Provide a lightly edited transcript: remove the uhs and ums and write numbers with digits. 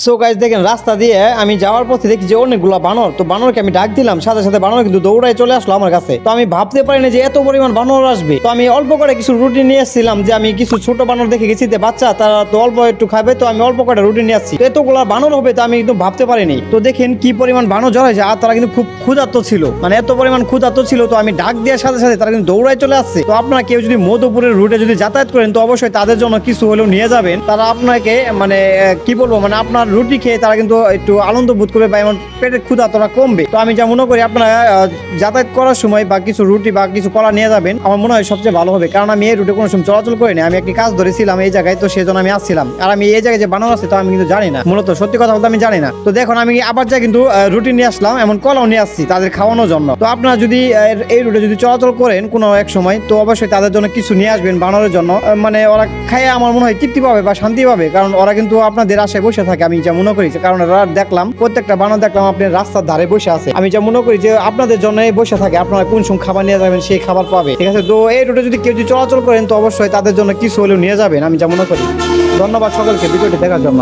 So guys দেখেন রাস্তা দিয়ে আমি যাওয়ার পথে দেখি যে অনেকগুলো বানর। তো বানরকে আমি ডাক দিলাম, সাথে সাথে বানর কিন্তু দৌড়ায় চলে আসলো আমার কাছে। তো আমি ভাবতে পারিনি যে এত পরিমাণ বানর আসবে। তো আমি অল্প করে কিছু রুটি নিয়ে এসেছিলাম, যে আমি কিছু ছোট বানর দেখে গেছি যে বাচ্চা তারা তো অল্প একটু খাবে, তো আমি অল্প করে রুটি নিয়ে আসছি। তো এতগুলো বানর হবে তো আমি কিন্তু ভাবতে পারিনি। তো দেখেন কি পরিমাণ বানর জড়াইছে, আর তারা কিন্তু খুব ক্ষুধার্ত ছিল, মানে এত পরিমাণ ক্ষুধার্ত ছিল। তো আমি ডাক দেওয়ার সাথে সাথে তারা কিন্তু দৌড়ায় চলে আসছে। তো আপনারা কেউ যদি মধুপুরের রুটে যদি যাতায়াত করেন তো অবশ্যই তাদের জন্য কিছু হলেও নিয়ে যাবেন। তারা আপনাকে মানে কি বলবো, মানে আপনার রুটি খেয়ে তারা কিন্তু একটু আনন্দ বোধ করবে বা এমন পেটের ক্ষুধা তোরা কমবে। তো আমি যা মনে করি আপনারা যাতায়াত করার সময় বা কিছু রুটি বা কিছু কলা নিয়ে যাবেন, আমার মনে হয় সবচেয়ে ভালো হবে। কারণ আমি এই রুটে কোনো সময় চলাচল করিনি, আমি একটি কাজ ধরেছিলাম এই জায়গায়, তো সেজন্য আমি আসছিলাম। আর আমি এই জায়গায় যে বানর আছে তো আমি কিন্তু জানি না, মূলত সত্যি কথা বলতে আমি জানি না। তো দেখুন আমি আবার যা কিন্তু রুটি নিয়ে আসলাম, এমন কলাও নিয়ে আসছি তাদের খাওয়ানোর জন্য। তো আপনারা যদি এই রুটে যদি চলাচল করেন কোনো এক সময় তো অবশ্যই তাদের জন্য কিছু নিয়ে আসবেন বানরের জন্য। মানে ওরা খাইয়ে আমার মনে হয় তৃপ্তি পাবে বা শান্তি পাবে, কারণ ওরা কিন্তু আপনাদের আশায় বসে থাকে আমি যা মনে করি। কারণ ওরা দেখলাম প্রত্যেকটা বানর দেখলাম আপনার রাস্তার ধারে বসে আছে। আমি যা মনে করি যে আপনাদের জন্য বসে থাকে, আপনারা কোন সময় খাবার নিয়ে যাবেন সেই খাবার পাবে, ঠিক আছে। তো এই রুটে যদি কেউ যদি চলাচল করেন তো অবশ্যই তাদের জন্য কিছু হলেও নিয়ে যাবেন, আমি যা মনে করি। ধন্যবাদ সকলকে ভিডিওটি দেখার জন্য।